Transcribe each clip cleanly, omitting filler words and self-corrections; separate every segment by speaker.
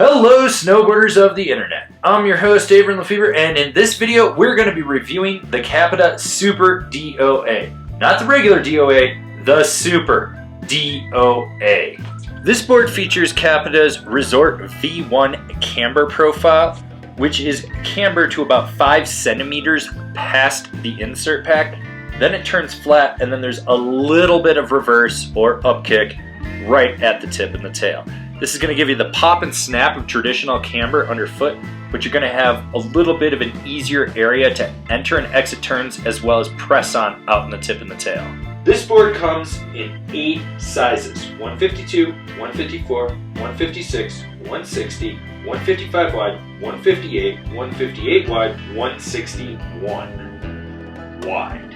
Speaker 1: Hello snowboarders of the internet. I'm your host Avran LeFeber, and in this video we're going to be reviewing the Capita Super DOA. Not the regular DOA, the Super DOA. This board features Capita's Resort V1 camber profile, which is camber to about 5 centimeters past the insert pack. Then it turns flat, and then there's a little bit of reverse or upkick right at the tip and the tail. This is going to give you the pop and snap of traditional camber underfoot, but you're going to have a little bit of an easier area to enter and exit turns as well as press on out in the tip and the tail. This board comes in 8 sizes: 152, 154, 156, 160, 155 wide, 158, 158 wide, 161 wide.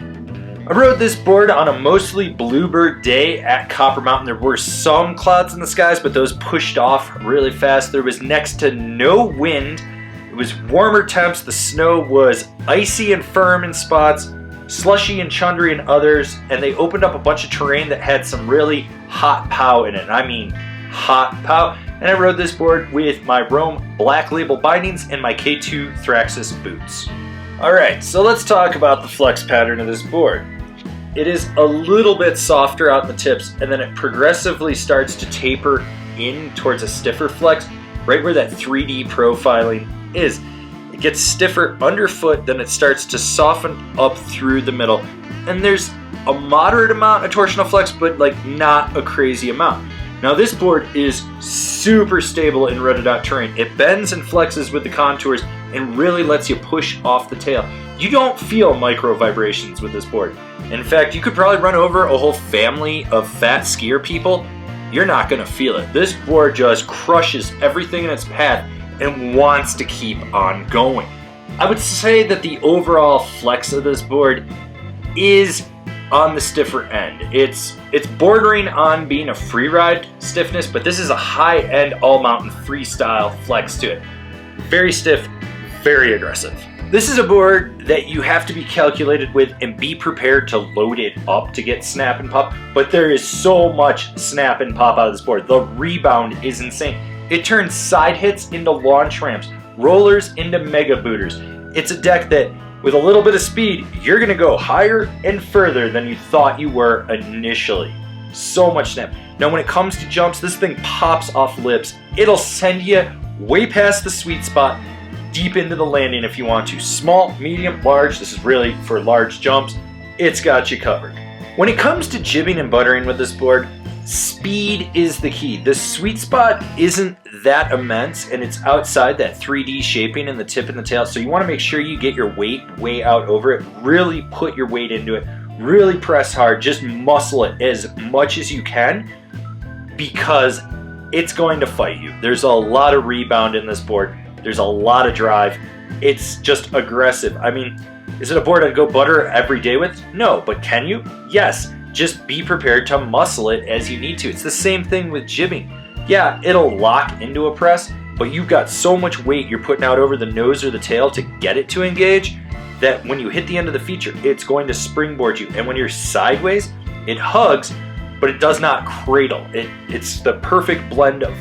Speaker 1: I rode this board on a mostly bluebird day at Copper Mountain. There were some clouds in the skies, but those pushed off really fast. There was next to no wind. It was warmer temps. The snow was icy and firm in spots, slushy and chundry in others, and they opened up a bunch of terrain that had some really hot pow in it. I mean hot pow. And I rode this board with my Rome Black Label bindings and my K2 Thraxis boots. Alright, so let's talk about the flex pattern of this board. It is a little bit softer out in the tips, and then it progressively starts to taper in towards a stiffer flex, right where that 3D profiling is. It gets stiffer underfoot, then it starts to soften up through the middle, and there's a moderate amount of torsional flex, but like not a crazy amount. Now this board is super stable in rutted out terrain. It bends and flexes with the contours and really lets you push off the tail. You don't feel micro vibrations with this board. In fact, you could probably run over a whole family of fat skier people. You're not gonna feel it. This board just crushes everything in its path and wants to keep on going. I would say that the overall flex of this board is on the stiffer end. It's bordering on being a free ride stiffness, but this is a high-end all-mountain freestyle flex to it. Very stiff, very aggressive. This is a board that you have to be calculated with and be prepared to load it up to get snap and pop, but there is so much snap and pop out of this board. The rebound is insane. It turns side hits into launch ramps, rollers into mega booters. It's a deck that, with a little bit of speed, you're gonna go higher and further than you thought you were initially. So much snap. Now when it comes to jumps, this thing pops off lips. It'll send you way past the sweet spot, deep into the landing if you want to. Small, medium, large, this is really for large jumps. It's got you covered. When it comes to jibbing and buttering with this board, speed is the key. The sweet spot isn't that immense, and it's outside that 3D shaping in the tip and the tail, so you want to make sure you get your weight way out over it. Really put your weight into it. Really press hard. Just muscle it as much as you can, because it's going to fight you. There's a lot of rebound in this board. There's a lot of drive. It's just aggressive. I mean, is it a board I'd go butter every day with? No, but can you? Yes. Just be prepared to muscle it as you need to. It's the same thing with jibbing. Yeah, it'll lock into a press, but you've got so much weight you're putting out over the nose or the tail to get it to engage that when you hit the end of the feature, it's going to springboard you. And when you're sideways, it hugs, but it does not cradle. It's the perfect blend of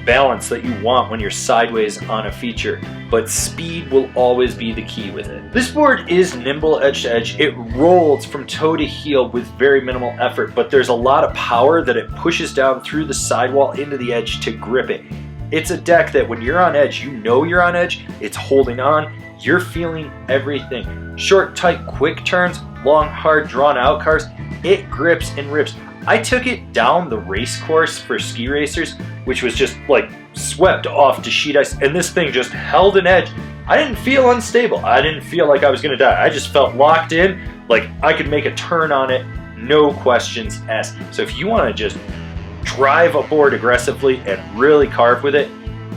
Speaker 1: balance that you want when you're sideways on a feature, but speed will always be the key with it. This board is nimble edge to edge. It rolls from toe to heel with very minimal effort, but there's a lot of power that it pushes down through the sidewall into the edge to grip it. It's a deck that when you're on edge, you know you're on edge, it's holding on, you're feeling everything. Short, tight, quick turns, long, hard, drawn out cars, it grips and rips. I took it down the race course for ski racers, which was just like swept off to sheet ice, and this thing just held an edge. I didn't feel unstable. I didn't feel like I was gonna die. I just felt locked in, like I could make a turn on it, no questions asked. So if you wanna just drive a board aggressively and really carve with it,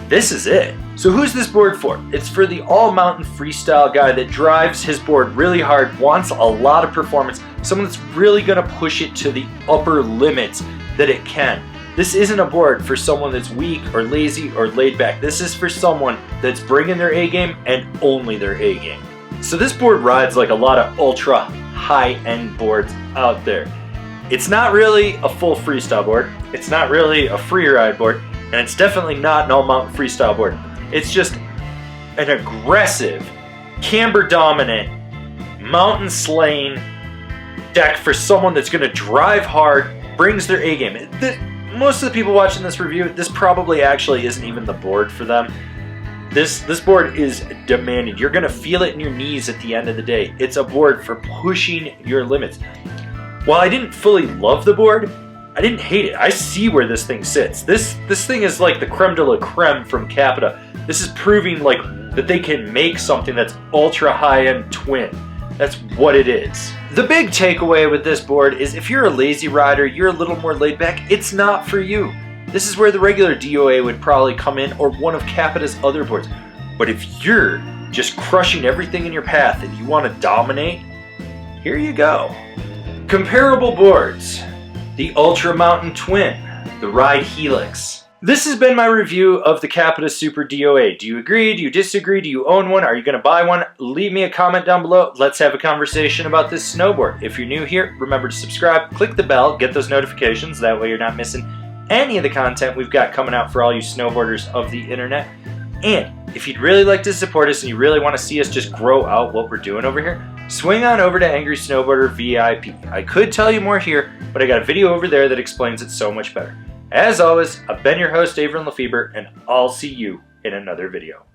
Speaker 1: this is it. So who's this board for? It's for the all-mountain freestyle guy that drives his board really hard, wants a lot of performance, someone that's really gonna push it to the upper limits that it can. This isn't a board for someone that's weak or lazy or laid back. This is for someone that's bringing their A game and only their A game. So this board rides like a lot of ultra high-end boards out there. It's not really a full freestyle board. It's not really a free ride board. And it's definitely not an all-mountain freestyle board. It's just an aggressive, camber-dominant, mountain-slaying deck for someone that's going to drive hard, brings their A-game. Most of the people watching this review, this probably actually isn't even the board for them. This board is demanding. You're going to feel it in your knees at the end of the day. It's a board for pushing your limits. While I didn't fully love the board, I didn't hate it. I see where this thing sits. This thing is like the creme de la creme from Capita. This is proving like that they can make something that's ultra high-end twin. That's what it is. The big takeaway with this board is if you're a lazy rider, you're a little more laid back, it's not for you. This is where the regular DOA would probably come in, or one of Capita's other boards. But if you're just crushing everything in your path and you want to dominate, here you go. Comparable boards. The Ultra Mountain Twin, the Ride Helix. This has been my review of the Capita Super DOA. Do you agree? Do you disagree? Do you own one? Are you going to buy one? Leave me a comment down below. Let's have a conversation about this snowboard. If you're new here, remember to subscribe, click the bell, get those notifications. That way you're not missing any of the content we've got coming out for all you snowboarders of the internet. And if you'd really like to support us and you really want to see us just grow out what we're doing over here, swing on over to Angry Snowboarder VIP. I could tell you more here, but I got a video over there that explains it so much better. As always, I've been your host, Avran LeFeber, and I'll see you in another video.